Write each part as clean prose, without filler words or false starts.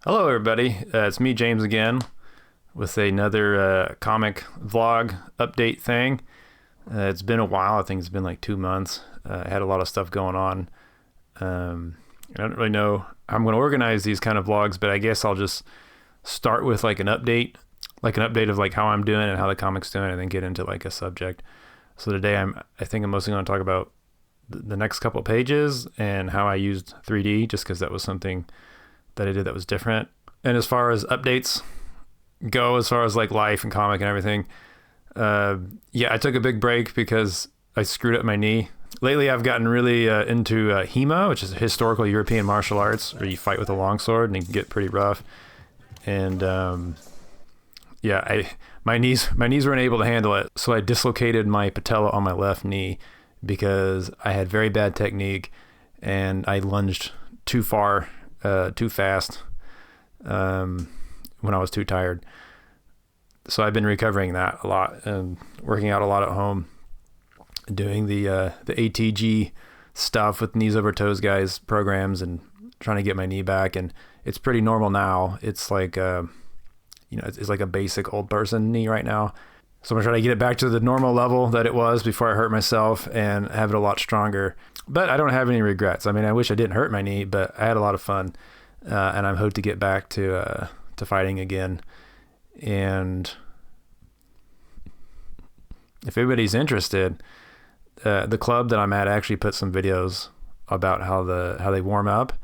Hello, everybody. It's me, James, again, with another comic vlog update thing. It's been a while. I think it's been like 2 months. I had a lot of stuff going on. I don't really know how I'm going to organize these kind of vlogs, but I guess I'll just start with like an update of like how I'm doing and how the comic's doing, and then get into like a subject. So today I think I'm mostly going to talk about the next couple of pages and how I used 3D, just because that was something that I did that was different. And as far as updates go, as far as like life and comic and everything, I took a big break because I screwed up my knee. Lately, I've gotten really into HEMA, which is historical European martial arts, where you fight with a longsword and it can get pretty rough. And my knees weren't able to handle it, so I dislocated my patella on my left knee because I had very bad technique and I lunged too far, too fast, when I was too tired. So I've been recovering that a lot and working out a lot at home, doing the ATG stuff with knees over toes guys programs and trying to get my knee back. And it's pretty normal now. It's like, it's like a basic old person knee right now. So I'm gonna try to get it back to the normal level that it was before I hurt myself and have it a lot stronger. But I don't have any regrets. I mean, I wish I didn't hurt my knee, but I had a lot of fun, and I'm hoping to get back to fighting again. And if anybody's interested, the club that I'm at actually put some videos about how they warm up,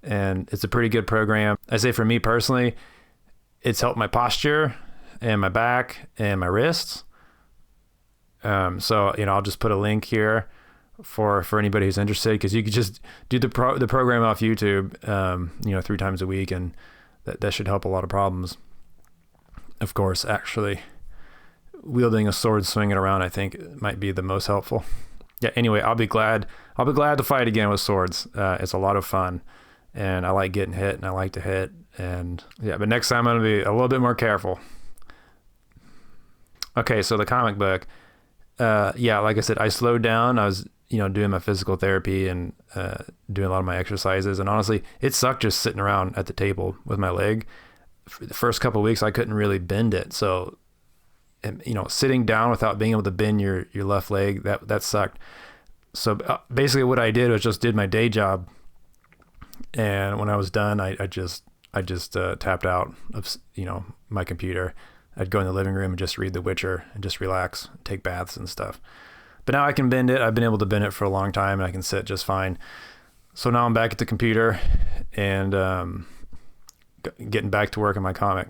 and it's a pretty good program. I say for me personally, it's helped my posture and my back and my wrists. So I'll just put a link here for anybody who's interested, because you could just do the program off YouTube, 3 times a week, and that should help a lot of problems. Of course, actually wielding a sword, swinging it around, I think might be the most helpful. Yeah. Anyway, I'll be glad to fight again with swords. It's a lot of fun, and I like getting hit, and I like to hit. And yeah, but next time I'm going to be a little bit more careful. Okay, so the comic book, like I said, I slowed down. I was, doing my physical therapy and doing a lot of my exercises. And honestly, it sucked just sitting around at the table with my leg. For the first couple of weeks, I couldn't really bend it. So, sitting down without being able to bend your left leg, that sucked. So basically what I did was just did my day job. And when I was done, I just tapped out of, my computer. I'd go in the living room and just read The Witcher and just relax, take baths and stuff. But now I can bend it. I've been able to bend it for a long time, and I can sit just fine. So now I'm back at the computer and getting back to work on my comic.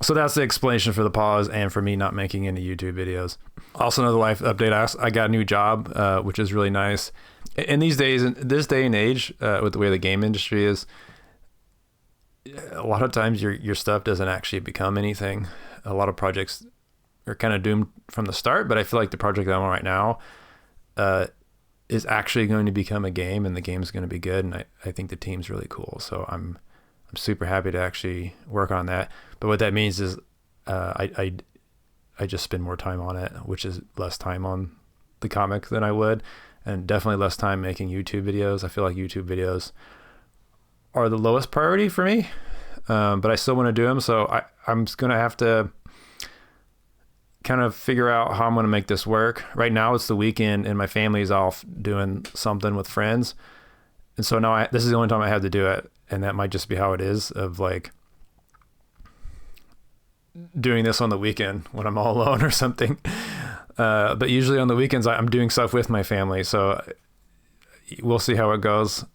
So that's the explanation for the pause and for me not making any YouTube videos. Also, another life update. I got a new job, which is really nice. In this day and age, with the way the game industry is, a lot of times your stuff doesn't actually become anything. A lot of projects are kind of doomed from the start, but I feel like the project that I'm on right now is actually going to become a game, and the game's going to be good. And I think the team's really cool. So I'm super happy to actually work on that. But what that means is I just spend more time on it, which is less time on the comic than I would, and definitely less time making YouTube videos. I feel like YouTube videos are the lowest priority for me, but I still want to do them. So I'm just going to have to kind of figure out how I'm going to make this work. Right now it's the weekend and my family's off doing something with friends. And so now this is the only time I have to do it. And that might just be how it is, of like doing this on the weekend when I'm all alone or something. But usually on the weekends I'm doing stuff with my family. So we'll see how it goes.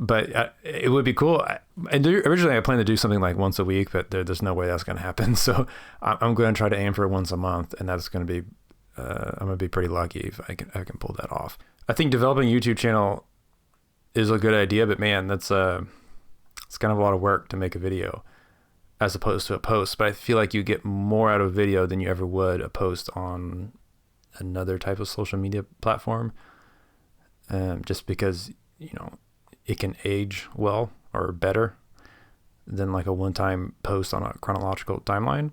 But it would be cool. And originally I planned to do something like once a week, but there's no way that's going to happen. So I'm going to try to aim for once a month, and that's going to be, I'm going to be pretty lucky if I can pull that off. I think developing a YouTube channel is a good idea, but man, it's kind of a lot of work to make a video as opposed to a post. But I feel like you get more out of a video than you ever would a post on another type of social media platform. Just because, it can age well or better than like a one-time post on a chronological timeline.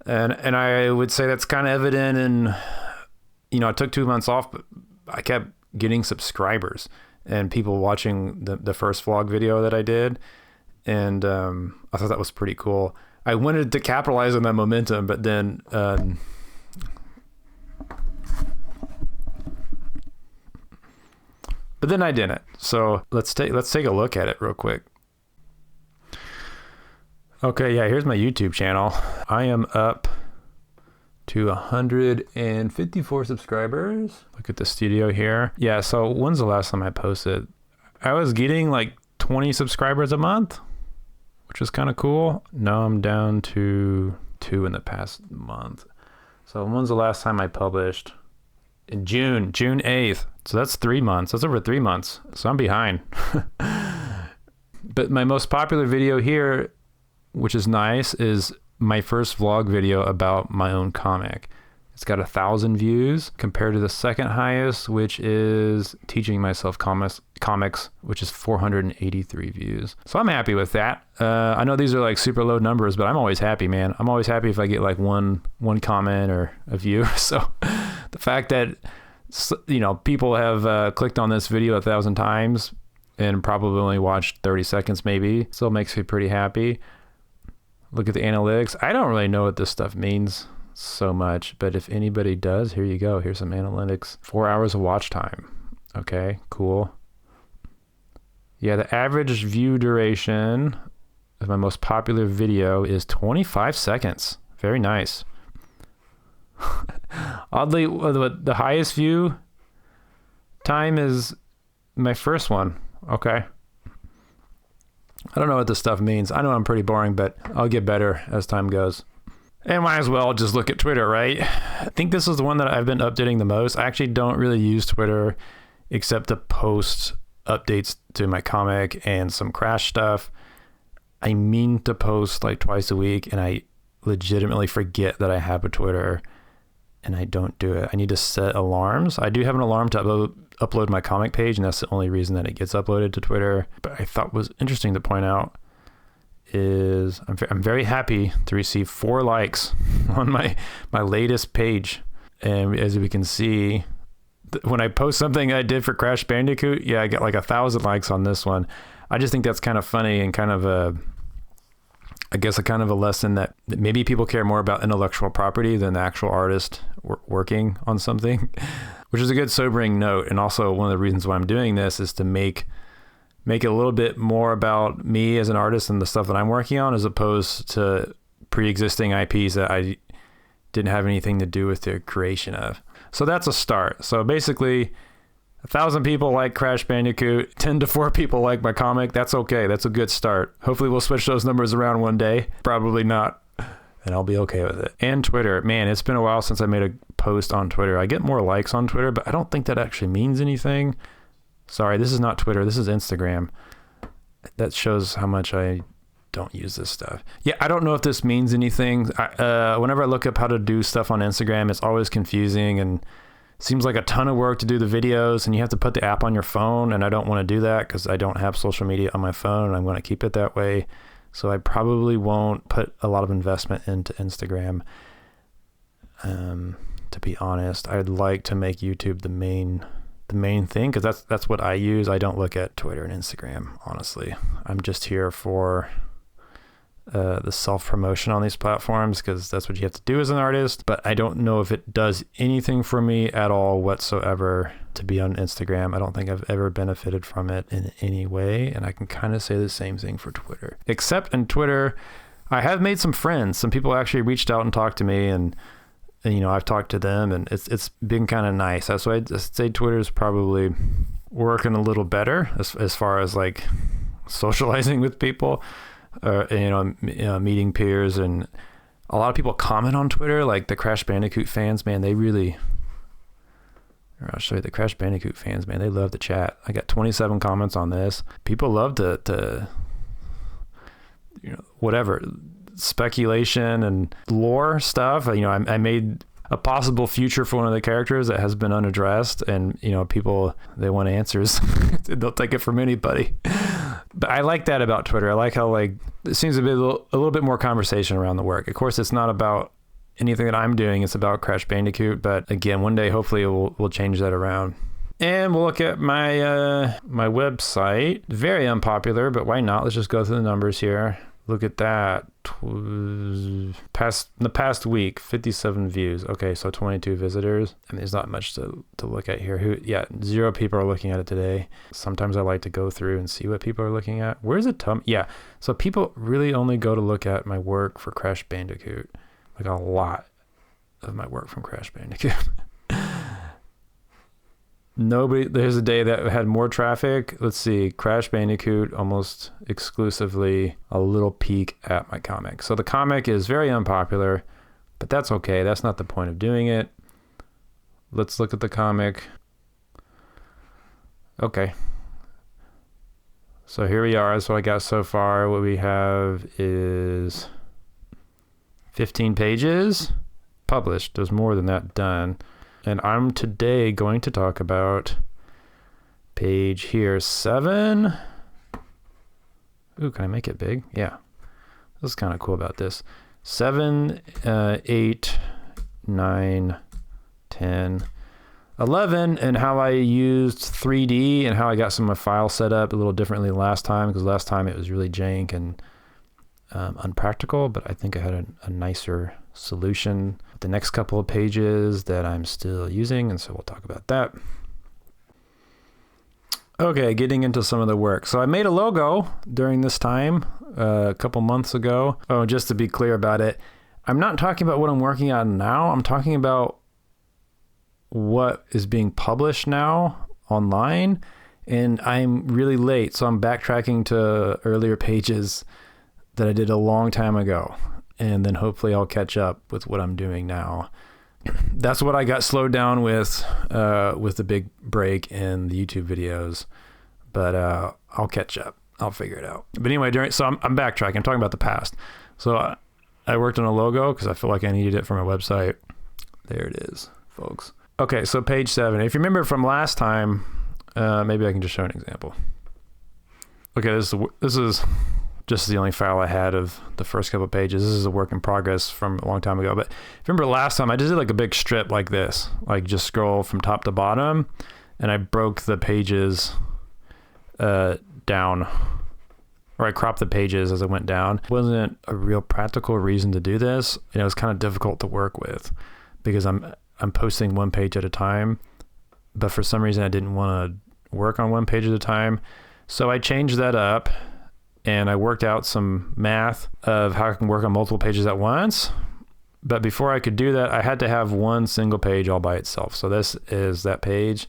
And I would say that's kind of evident in, I took 2 months off, but I kept getting subscribers. and people watching the first vlog video that I did. And I thought that was pretty cool. I wanted to capitalize on that momentum, but then I didn't. So let's take a look at it real quick. Okay, yeah, here's my YouTube channel. I am up to 154 subscribers. Look at the studio here. Yeah, so when's the last time I posted? I was getting like 20 subscribers a month, which is kind of cool. Now I'm down to 2 in the past month. So when's the last time I published? In June 8th. So that's 3 months. That's over 3 months. So I'm behind. But my most popular video here, which is nice, is my first vlog video about my own comic. It's got 1,000 views compared to the second highest, which is teaching myself comics, which is 483 views. So I'm happy with that. I know these are like super low numbers, but I'm always happy, man. I'm always happy if I get like one comment or a view. So the fact that, you know, people have clicked on this video 1,000 times and probably only watched 30 seconds maybe, still makes me pretty happy. Look at the analytics. I don't really know what this stuff means so much, but if anybody does, here you go. Here's some analytics. 4 hours of watch time. Okay, cool. Yeah, the average view duration of my most popular video is 25 seconds. Very nice. Oddly, the highest view time is my first one. Okay. I don't know what this stuff means. I know I'm pretty boring, but I'll get better as time goes. And might as well just look at Twitter, right? I think this is the one that I've been updating the most. I actually don't really use Twitter except to post updates to my comic and some Crash stuff. I mean to post like twice a week, and I legitimately forget that I have a Twitter, and I don't do it. I need to set alarms. I do have an alarm to upload my comic page, and that's the only reason that it gets uploaded to Twitter. But I thought was interesting to point out is I'm very happy to receive 4 likes on my latest page. And as we can see, when I post something I did for Crash Bandicoot, yeah, I get like 1,000 likes on this one. I just think that's kind of funny and kind of a lesson that maybe people care more about intellectual property than the actual artist working on something, which is a good sobering note. And also one of the reasons why I'm doing this is to make it a little bit more about me as an artist and the stuff that I'm working on, as opposed to pre-existing IPs that I didn't have anything to do with the creation of. So that's a start. So basically 1,000 people like Crash Bandicoot, 10 to 4 people like my comic. That's okay. That's a good start. Hopefully we'll switch those numbers around one day. Probably not. And I'll be okay with it. And Twitter. Man, it's been a while since I made a post on Twitter. I get more likes on Twitter, but I don't think that actually means anything. Sorry, this is not Twitter. This is Instagram. That shows how much I don't use this stuff. Yeah, I don't know if this means anything. Whenever I look up how to do stuff on Instagram, it's always confusing and seems like a ton of work to do the videos, and you have to put the app on your phone, and I don't want to do that because I don't have social media on my phone, and I'm going to keep it that way. So I probably won't put a lot of investment into Instagram. To be honest, I'd like to make YouTube the main thing, because that's what I use. I don't look at Twitter and Instagram, honestly. I'm just here for the self-promotion on these platforms, because that's what you have to do as an artist. But I don't know if it does anything for me at all whatsoever to be on Instagram. I don't think I've ever benefited from it in any way, and I can kind of say the same thing for Twitter. Except in Twitter, I have made some friends. Some people actually reached out and talked to me, and you know, I've talked to them, and it's been kind of nice. That's why I'd say Twitter is probably working a little better as far as like socializing with people, meeting peers. And a lot of people comment on Twitter, like the Crash Bandicoot fans, man, I'll show you the Crash Bandicoot fans, man, they love to chat. I got 27 comments on this. People love to whatever, speculation and lore stuff. I made a possible future for one of the characters that has been unaddressed, and people, they want answers. They'll take it from anybody. But I like that about Twitter. I like how it seems to be a little bit more conversation around the work. Of course, it's not about anything that I'm doing. It's about Crash Bandicoot. But again, one day, hopefully we'll change that around. And we'll look at my my website. Very unpopular, but why not? Let's just go through the numbers here. Look at that. The past week, 57 views. Okay, so 22 visitors. I mean, there's not much to look at here. 0 people are looking at it today. Sometimes I like to go through and see what people are looking at. Where's it? Yeah, so people really only go to look at my work for Crash Bandicoot. Like a lot of my work from Crash Bandicoot. There's a day that had more traffic. Let's see, Crash Bandicoot almost exclusively a little peek at my comic. So the comic is very unpopular, but that's okay. That's not the point of doing it. Let's look at the comic. Okay. So here we are. That's what I got so far. What we have is 15 pages published. There's more than that done. And I'm today going to talk about page here 7. Ooh, can I make it big? Yeah. This is kind of cool about this. 7, 8, 9, 10, 11, and how I used 3D and how I got some of my files set up a little differently last time, because last time it was really jank and unpractical, but I think I had a nicer solution. The next couple of pages that I'm still using, and so we'll talk about that. Okay, getting into some of the work. So I made a logo during this time a couple months ago. Oh, just to be clear about it, I'm not talking about what I'm working on now. I'm talking about what is being published now online, and I'm really late, so I'm backtracking to earlier pages that I did a long time ago. And then hopefully I'll catch up with what I'm doing now. That's what I got slowed down with the big break in the YouTube videos. But I'll catch up. I'll figure it out. But anyway, so I'm backtracking. I'm talking about the past. So I worked on a logo because I feel like I needed it for my website. There it is, folks. Okay, so page 7. If you remember from last time, maybe I can just show an example. Okay, this is just the only file I had of the first couple of pages. This is a work in progress from a long time ago. But remember last time I just did like a big strip like this, like just scroll from top to bottom, and I broke the pages down, or I cropped the pages as I went down. It wasn't a real practical reason to do this. It was kind of difficult to work with because I'm posting one page at a time, but for some reason I didn't want to work on one page at a time. So I changed that up. And I worked out some math of how I can work on multiple pages at once. But before I could do that, I had to have one single page all by itself. So this is that page,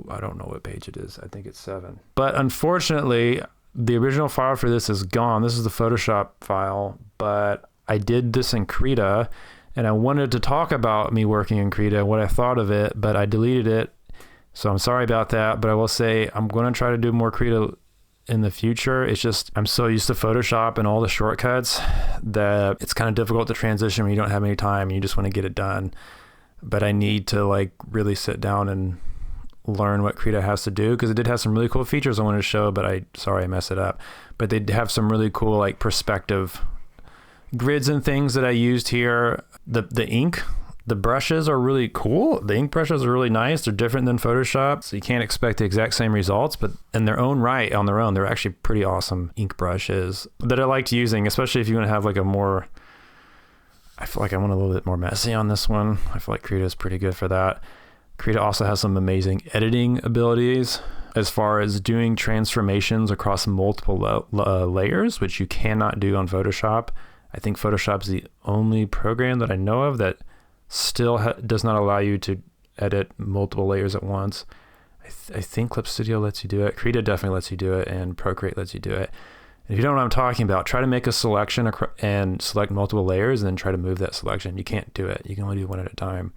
I don't know what page it is. I think it's 7. But unfortunately, the original file for this is gone. This is the Photoshop file, but I did this in Krita, and I wanted to talk about me working in Krita, what I thought of it, but I deleted it. So I'm sorry about that, but I will say I'm going to try to do more Krita in the future. It's just I'm so used to Photoshop and all the shortcuts that it's kind of difficult to transition when you don't have any time and you just want to get it done. But I need to like really sit down and learn what Krita has to do, because it did have some really cool features I wanted to show, but I messed it up. But they have some really cool like perspective grids and things that I used here. The ink, the brushes are really cool. The ink brushes are really nice. They're different than Photoshop, so you can't expect the exact same results, but in their own right, on their own, they're actually pretty awesome ink brushes that I liked using, especially if you want to have like a more, I feel like I want a little bit more messy on this one. I feel like Krita is pretty good for that. Krita also has some amazing editing abilities as far as doing transformations across multiple layers, which you cannot do on Photoshop. I think Photoshop is the only program that I know of that still does not allow you to edit multiple layers at once. I think Clip Studio lets you do it. Krita definitely lets you do it, and Procreate lets you do it. And if you don't know what I'm talking about, try to make a selection and select multiple layers and then try to move that selection. You can't do it. You can only do one at a time,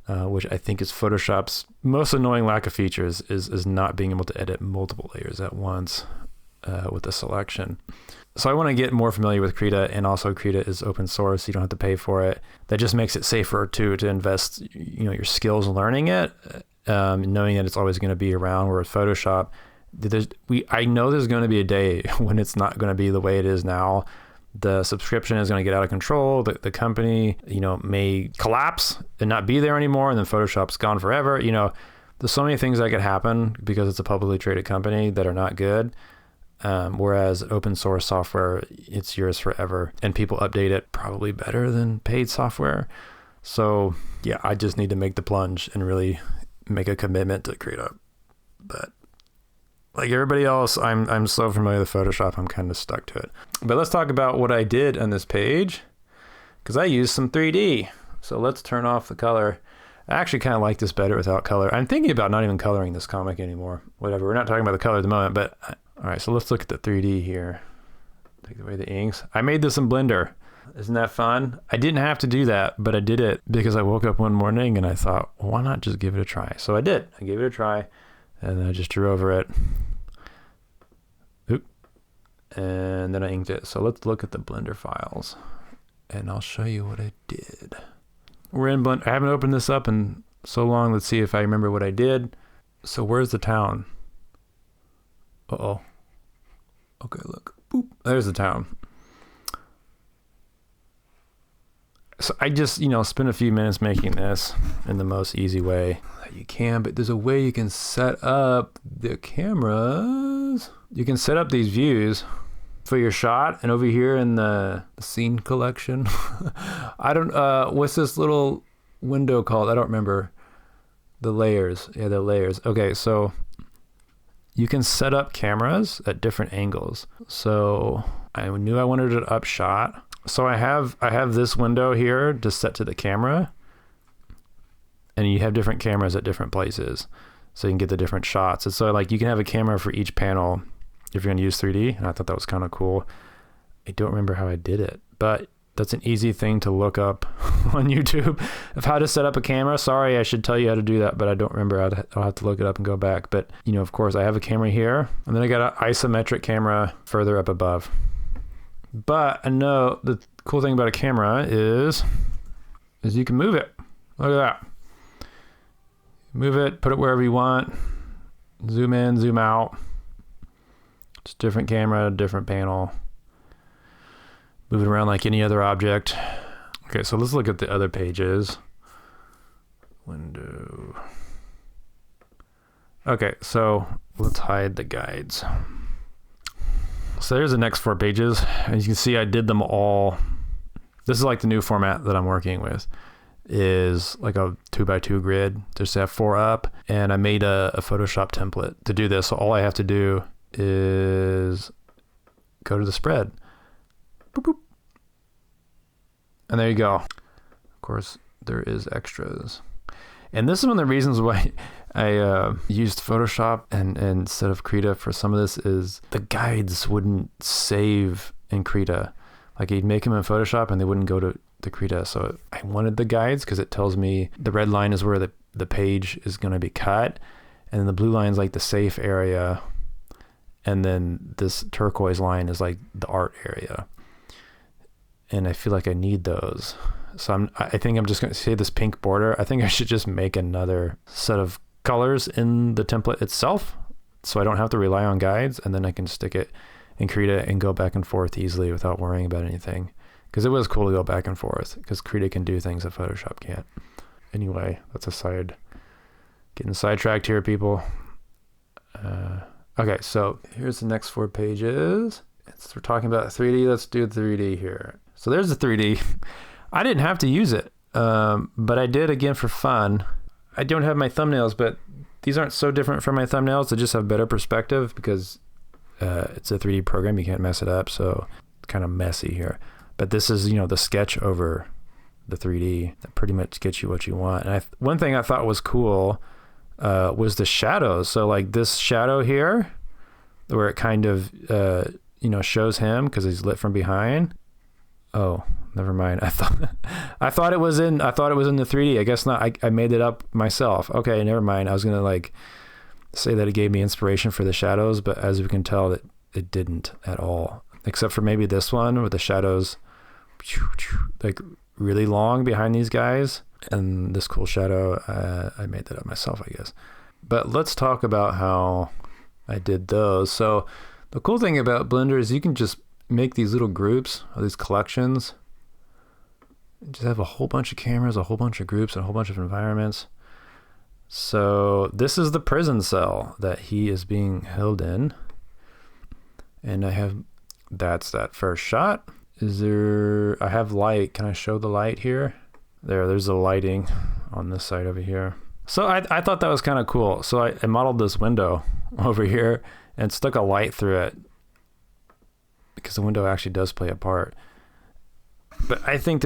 which I think is Photoshop's most annoying lack of features is not being able to edit multiple layers at once with a selection. So I want to get more familiar with Krita, and also Krita is open source. You don't have to pay for it. That just makes it safer too to invest, your skills learning it, knowing that it's always going to be around. Whereas Photoshop, I know there's going to be a day when it's not going to be the way it is now, the subscription is going to get out of control. The company, may collapse and not be there anymore. And then Photoshop's gone forever. There's so many things that could happen because it's a publicly traded company that are not good. Whereas open source software, it's yours forever, and people update it probably better than paid software. So yeah, I just need to make the plunge and really make a commitment to Krita. But like everybody else, I'm so familiar with Photoshop, I'm kind of stuck to it. But let's talk about what I did on this page, because I used some 3D. So let's turn off the color. I actually kind of like this better without color. I'm thinking about not even coloring this comic anymore. Whatever, we're not talking about the color at the moment, but all right, so let's look at the 3D here. Take away the inks. I made this in Blender. Isn't that fun? I didn't have to do that, but I did it because I woke up one morning and I thought, well, why not just give it a try? So I did. I gave it a try, and then I just drew over it. Oop. And then I inked it. So let's look at the Blender files, and I'll show you what I did. We're in Blender. I haven't opened this up in so long. Let's see if I remember what I did. So where's the town? Uh-oh. Okay, look. Boop. There's the town. So I just, spent a few minutes making this in the most easy way that you can, but there's a way you can set up the cameras. You can set up these views for your shot, and over here in the scene collection, I don't, what's this little window called? I don't remember. The layers. Yeah, the layers. Okay, so you can set up cameras at different angles. So I knew I wanted it up shot. So I have this window here to set to the camera, and you have different cameras at different places, so you can get the different shots. And so like you can have a camera for each panel if you're going to use 3D, and I thought that was kind of cool. I don't remember how I did it, but that's an easy thing to look up on YouTube of how to set up a camera. Sorry, I should tell you how to do that, but I don't remember. I'll have to look it up and go back. But of course I have a camera here, and then I got an isometric camera further up above. But I know the cool thing about a camera is you can move it. Look at that. Move it, put it wherever you want. Zoom in, zoom out. Just different camera, different panel. Move it around like any other object. Okay, so let's look at the other pages. Window. Okay, so let's hide the guides. So there's the next 4 pages. As you can see, I did them all. This is like the new format that I'm working with, is like a 2x2 grid, just to have 4 up. And I made a Photoshop template to do this. So all I have to do is go to the spread. Boop, boop. And there you go. Of course, there is extras. And this is one of the reasons why I used Photoshop and instead of Krita for some of this is the guides wouldn't save in Krita. Like you'd make them in Photoshop and they wouldn't go to the Krita. So I wanted the guides because it tells me the red line is where the page is going to be cut. And then the blue line is like the safe area. And then this turquoise line is like the art area. And I feel like I need those. So I think I'm just going to say this pink border. I think I should just make another set of colors in the template itself, so I don't have to rely on guides, and then I can stick it in Krita and go back and forth easily without worrying about anything. Because it was cool to go back and forth, because Krita can do things that Photoshop can't. Anyway, that's a side. Getting sidetracked here, people. Okay, so here's the next 4 pages. We're talking about 3D. Let's do 3D here. So there's the 3D. I didn't have to use it, but I did again for fun. I don't have my thumbnails, but these aren't so different from my thumbnails. They just have better perspective because it's a 3D program. You can't mess it up, so it's kind of messy here. But this is, the sketch over the 3D that pretty much gets you what you want. And one thing I thought was cool was the shadows. So like this shadow here, where it kind of, shows him because he's lit from behind. Oh, never mind. I thought it was in the 3D. I guess not. I made it up myself. Okay, never mind. I was gonna like say that it gave me inspiration for the shadows, but as we can tell, that it didn't at all. Except for maybe this one with the shadows like really long behind these guys, and this cool shadow. I made that up myself, I guess. But let's talk about how I did those. So the cool thing about Blender is you can just make these little groups or these collections. Just have a whole bunch of cameras, a whole bunch of groups, and a whole bunch of environments. So this is the prison cell that he is being held in. And that's that first shot. I have light. Can I show the light here? There's the lighting on this side over here. So I thought that was kind of cool. So I modeled this window over here and stuck a light through it because the window actually does play a part. But I think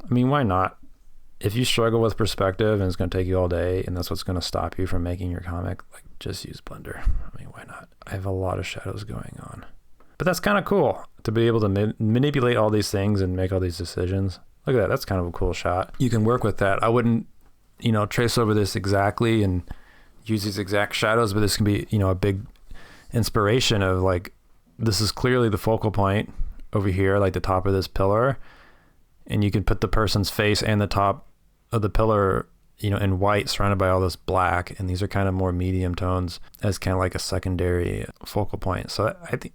why not? If you struggle with perspective and it's going to take you all day and that's what's going to stop you from making your comic, like, just use Blender. I mean, why not? I have a lot of shadows going on. But that's kind of cool to be able to manipulate all these things and make all these decisions. Look at that. That's kind of a cool shot. You can work with that. I wouldn't, trace over this exactly and use these exact shadows, but this can be, a big inspiration of, like, this is clearly the focal point over here, like the top of this pillar. And you can put the person's face and the top of the pillar, in white, surrounded by all this black. And these are kind of more medium tones as kind of like a secondary focal point. So I think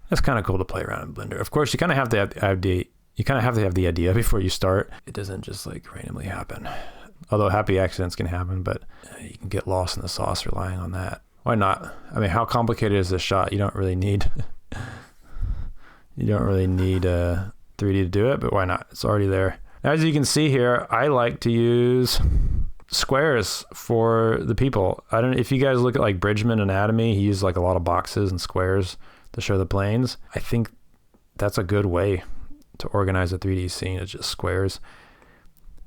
that's kind of cool to play around in Blender. Of course, you kind of have to have the idea before you start. It doesn't just like randomly happen. Although happy accidents can happen, but you can get lost in the sauce relying on that. Why not? I mean, how complicated is this shot? You don't really need 3D to do it, but why not? It's already there. As you can see here, I like to use squares for the people. I don't know if you guys look at like Bridgman Anatomy, he used like a lot of boxes and squares to show the planes. I think that's a good way to organize a 3D scene. It's just squares.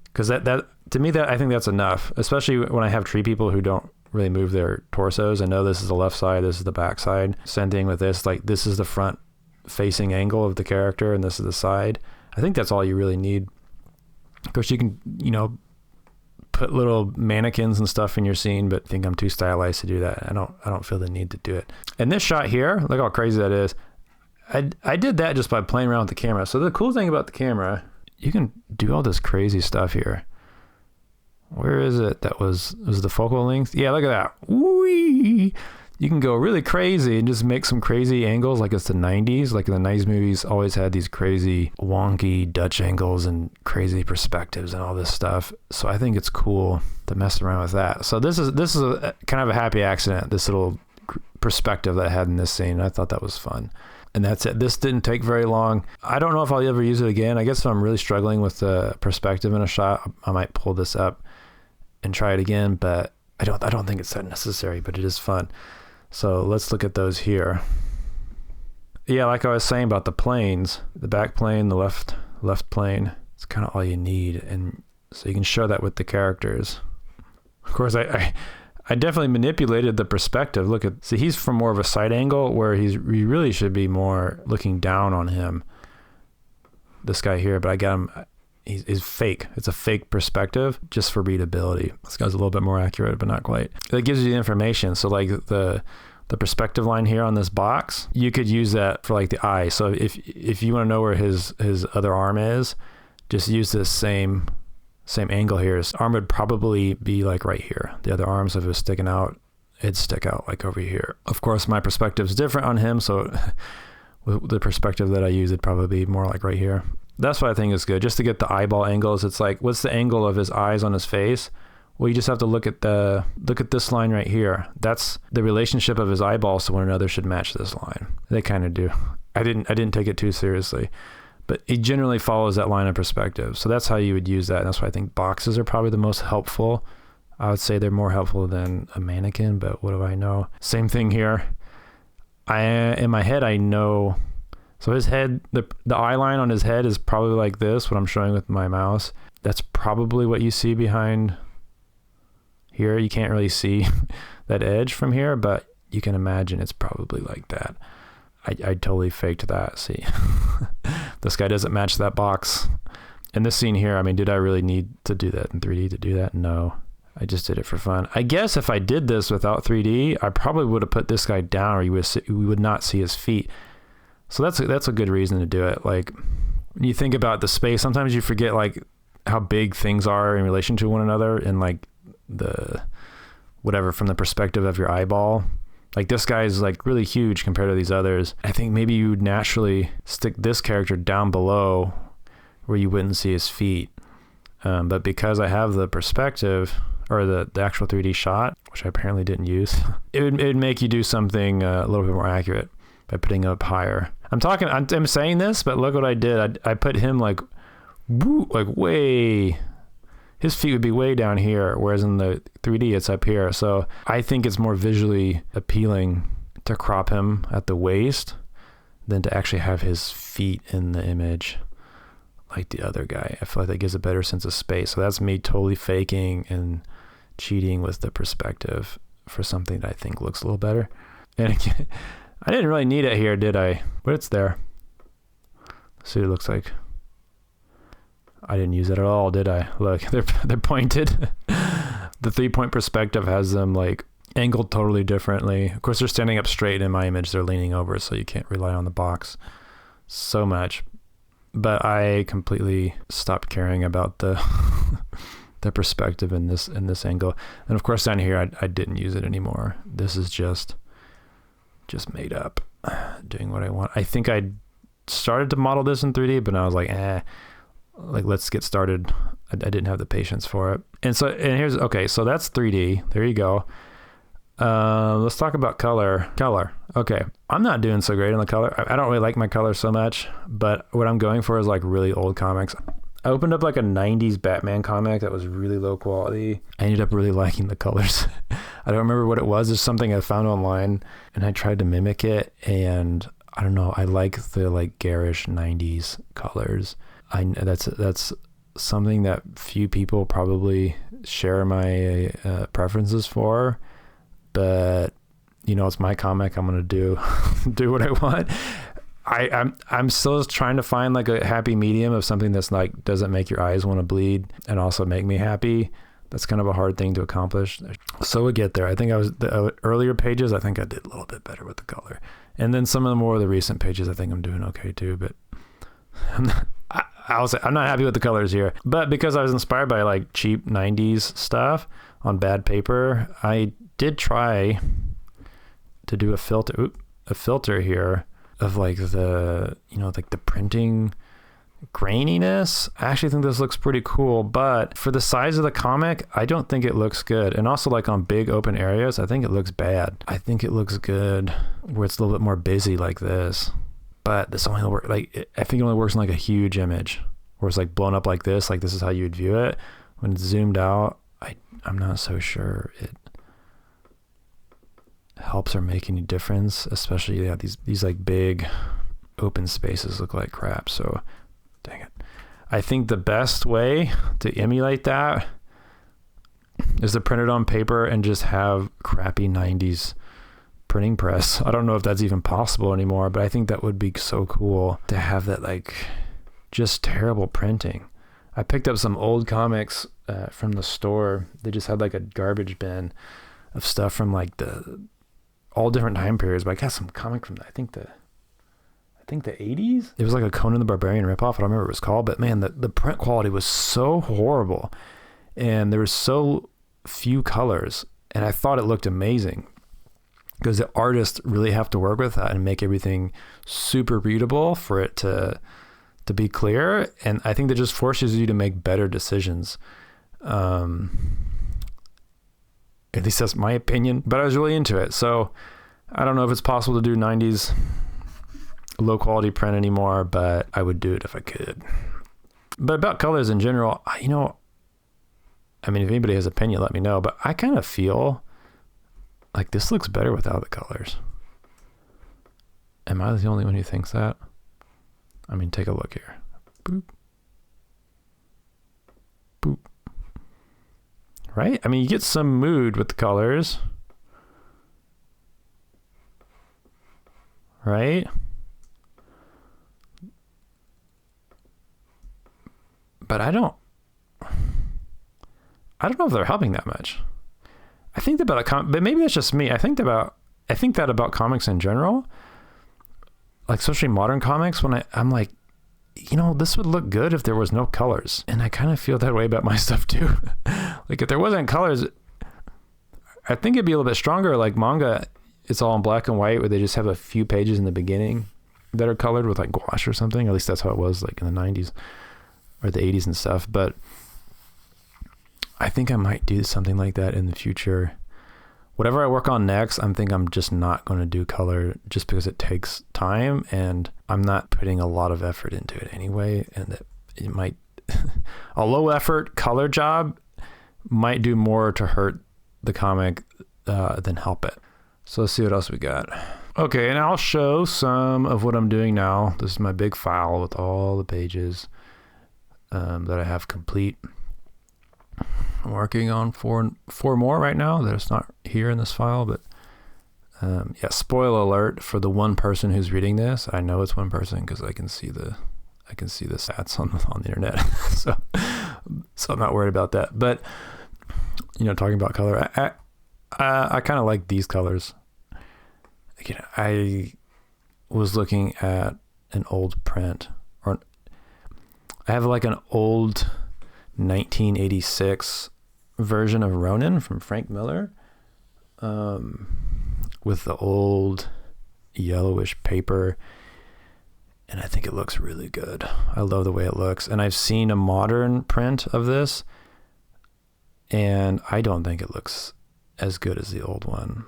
Because that to me, I think that's enough, especially when I have tree people who don't really move their torsos. I know this is the left side, this is the back side. Same thing with this, like this is the front facing angle of the character and this is the side. I think that's all you really need. Of course, you can, put little mannequins and stuff in your scene, but I think I'm too stylized to do that. I don't feel the need to do it. And this shot here, look how crazy that is. I did that just by playing around with the camera. So the cool thing about the camera, you can do all this crazy stuff here. Where is it? That was the focal length? Yeah, look at that. Whee! You can go really crazy and just make some crazy angles like it's the 90s. Like the 90s movies always had these crazy wonky Dutch angles and crazy perspectives and all this stuff. So I think it's cool to mess around with that. So this is a kind of a happy accident, this little perspective that I had in this scene. I thought that was fun. And that's it. This didn't take very long. I don't know if I'll ever use it again. I guess if I'm really struggling with the perspective in a shot, I might pull this up and try it again, but I don't think it's that necessary, but it is fun. So let's look at those here. Yeah, like I was saying about the planes, the back plane, the left plane, it's kind of all you need. And so you can show that with the characters. Of course, I definitely manipulated the perspective. See, he's from more of a side angle where he really should be more looking down on him. This guy here, but I got him, he's fake. It's a fake perspective just for readability. This guy's a little bit more accurate, but not quite. It gives you the information. So like the perspective line here on this box, you could use that for like the eye. So if you want to know where his other arm is, just use this same angle here. His arm would probably be like right here. The other arms, if it was sticking out, it'd stick out like over here. Of course, my perspective is different on him. So with the perspective that I use, it'd probably be more like right here. That's what I think is good, just to get the eyeball angles. It's like, what's the angle of his eyes on his face? Well, you just have to look at this line right here. That's the relationship of his eyeballs to one another should match this line. They kind of do. I didn't take it too seriously, but it generally follows that line of perspective. So that's how you would use that. And that's why I think boxes are probably the most helpful. I would say they're more helpful than a mannequin, but what do I know? Same thing here. In my head, I know. So his head, the eye line on his head is probably like this, what I'm showing with my mouse. That's probably what you see behind here. You can't really see that edge from here, but you can imagine it's probably like that. I totally faked that. See, this guy doesn't match that box. In this scene here, I mean, did I really need to do that in 3D to do that? No, I just did it for fun. I guess if I did this without 3D, I probably would have put this guy down, or we would not see his feet. So that's a good reason to do it. Like when you think about the space, sometimes you forget like how big things are in relation to one another, and like the whatever from the perspective of your eyeball. Like this guy is like really huge compared to these others. I think maybe you would naturally stick this character down below where you wouldn't see his feet. But because I have the perspective or the actual 3D shot, which I apparently didn't use, it would make you do something a little bit more accurate by putting him up higher. I'm saying this, but look what I did. I put him like way, his feet would be way down here, whereas in the 3D it's up here. So I think it's more visually appealing to crop him at the waist than to actually have his feet in the image like the other guy. I feel like that gives a better sense of space. So that's me totally faking and cheating with the perspective for something that I think looks a little better. And again, I didn't really need it here, did I? But it's there. Let's see what it looks like. I didn't use it at all, did I? Look, they're pointed. The 3-point perspective has them like angled totally differently. Of course, they're standing up straight. In my image, they're leaning over, so you can't rely on the box so much. But I completely stopped caring about the the perspective in this angle. And of course, down here, I didn't use it anymore. This is just made up, doing what I want. I think I started to model this in 3D, but I was like, let's get started. I didn't have the patience for it. And so that's 3D. There you go. Let's talk about color. Okay. I'm not doing so great on the color. I don't really like my color so much, but what I'm going for is like really old comics. I opened up like a 90s Batman comic that was really low quality. I ended up really liking the colors. I don't remember what it was. It's something I found online and I tried to mimic it. And I don't know. I like the like garish 90s colors. That's something that few people probably share my preferences for, but you know, it's my comic. I'm gonna do what I want. I'm still trying to find like a happy medium of something that's like doesn't make your eyes want to bleed and also make me happy. That's kind of a hard thing to accomplish. So we'll get there. I think the earlier pages, I think I did a little bit better with the color, and then some of the more of the recent pages, I think I'm doing okay too. But I'm not happy with the colors here, but because I was inspired by like cheap 90s stuff on bad paper, I did try to do a filter here of like the, like the printing graininess. I actually think this looks pretty cool, but for the size of the comic, I don't think it looks good. And also like on big open areas, I think it looks bad. I think it looks good where it's a little bit more busy like this. But this only works like, I think it only works in like a huge image where it's like blown up like this is how you'd view it. When it's zoomed out, I'm not so sure it helps or make any difference, especially these like big open spaces look like crap. So dang it. I think the best way to emulate that is to print it on paper and just have crappy 90s printing press. I don't know if that's even possible anymore, but I think that would be so cool to have that like just terrible printing. I picked up some old comics from the store. They just had like a garbage bin of stuff from like all different time periods, but I got some comic from I think the 80s. It was like a Conan the Barbarian ripoff. I don't remember what it was called, but man, the print quality was so horrible and there were so few colors, and I thought it looked amazing because the artists really have to work with that and make everything super readable for it to be clear. And I think that just forces you to make better decisions. At least that's my opinion, but I was really into it. So I don't know if it's possible to do 90s low quality print anymore, but I would do it if I could. But about colors in general, I mean, if anybody has an opinion, let me know, but I kind of feel like this looks better without the colors. Am I the only one who thinks that? I mean, take a look here. Boop. Boop. Right? I mean, you get some mood with the colors. Right? But I don't know if they're helping that much. I think about but maybe that's just me. I think that about comics in general, like especially modern comics, when I'm like, this would look good if there was no colors. And I kind of feel that way about my stuff too. Like if there wasn't colors, I think it'd be a little bit stronger. Like manga it's all in black and white, where they just have a few pages in the beginning that are colored with like gouache or something. At least that's how it was like in the 90s or the 80s and stuff. But I think I might do something like that in the future. Whatever I work on next, I think I'm just not going to do color just because it takes time, and I'm not putting a lot of effort into it anyway. And it might, a low effort color job might do more to hurt the comic than help it. So let's see what else we got. Okay, and I'll show some of what I'm doing now. This is my big file with all the pages that I have complete. I'm working on four more right now that it's not here in this file, but yeah, spoiler alert for the one person who's reading this. I know it's one person because I can see the stats on the internet. so I'm not worried about that. But talking about color, I kind of like these colors. Again, I was looking at an old print, or I have like an old 1986 version of Ronin from Frank Miller, with the old yellowish paper, and I think it looks really good. I love the way it looks, and I've seen a modern print of this, and I don't think it looks as good as the old one.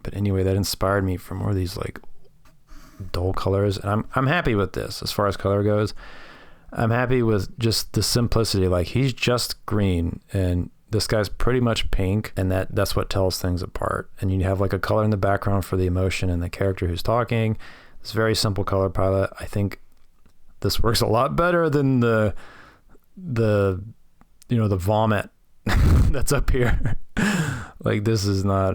But anyway, that inspired me for more of these like dull colors, and I'm happy with this as far as color goes. I'm happy with just the simplicity. Like, he's just green and this guy's pretty much pink, and that's what tells things apart. And you have like a color in the background for the emotion and the character who's talking. It's a very simple color palette. I think this works a lot better than the vomit that's up here. Like, this is not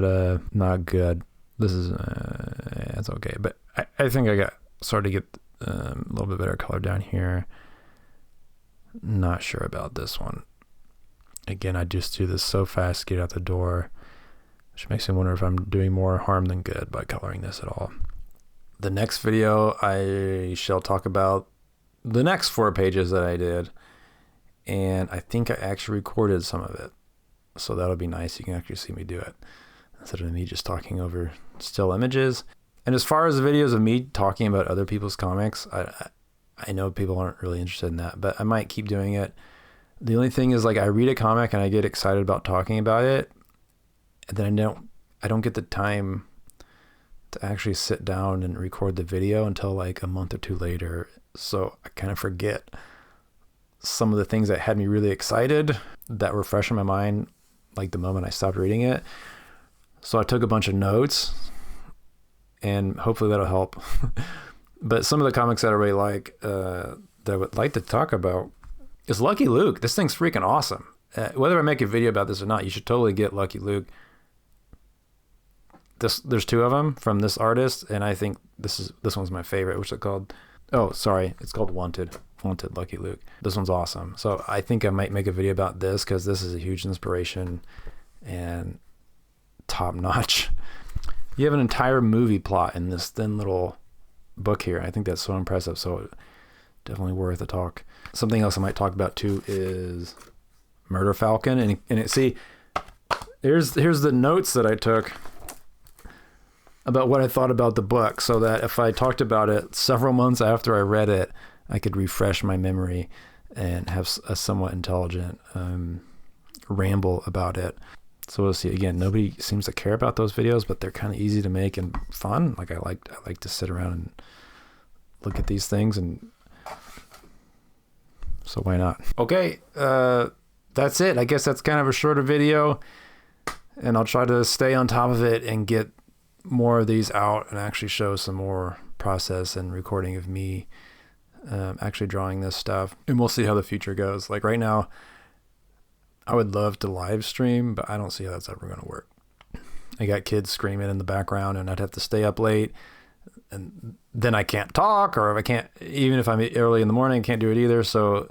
good. This is it's okay, but I think I started to get a little bit better color down here. Not sure about this one. Again, I just do this so fast to get out the door, which makes me wonder if I'm doing more harm than good by coloring this at all. The next video, I shall talk about the next 4 pages that I did, and I think I actually recorded some of it, so that'll be nice. You can actually see me do it instead of me just talking over still images. And as far as the videos of me talking about other people's comics, I know people aren't really interested in that, but I might keep doing it. The only thing is, like, I read a comic and I get excited about talking about it, and then I don't get the time to actually sit down and record the video until like a month or 2 later. So I kind of forget some of the things that had me really excited that were fresh in my mind, like the moment I stopped reading it. So I took a bunch of notes, and hopefully that'll help. But some of the comics that I really like, that I would like to talk about, is Lucky Luke. This thing's freaking awesome. Whether I make a video about this or not, you should totally get Lucky Luke. There's 2 of them from this artist, and I think this one's my favorite. What's it called? Oh, sorry, it's called Wanted Lucky Luke. This one's awesome. So I think I might make a video about this because this is a huge inspiration and top notch. You have an entire movie plot in this thin little book here. I think that's so impressive. So definitely worth a talk. Something else I might talk about too is Murder Falcon, and see, here's the notes that I took about what I thought about the book, so that if I talked about it several months after I read it, I could refresh my memory and have a somewhat intelligent ramble about it. So we'll see. Again, nobody seems to care about those videos, but they're kind of easy to make and fun. Like, I like to sit around and look at these things, and so why not? Okay, that's it. I guess that's kind of a shorter video, and I'll try to stay on top of it and get more of these out and actually show some more process and recording of me actually drawing this stuff. And we'll see how the future goes. Like, right now, I would love to live stream, but I don't see how that's ever going to work. I got kids screaming in the background, and I'd have to stay up late, and then I can't talk, or if I can't, even if I'm early in the morning, I can't do it either. So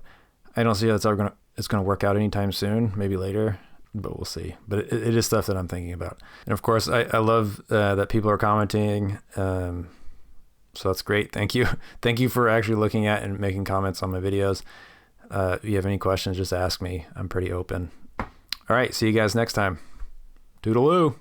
I don't see how it's going to work out anytime soon, maybe later, but we'll see. But it is stuff that I'm thinking about. And of course, I love that people are commenting. So that's great. Thank you. Thank you for actually looking at and making comments on my videos. If you have any questions, just ask me. I'm pretty open. All right. See you guys next time. Toodaloo.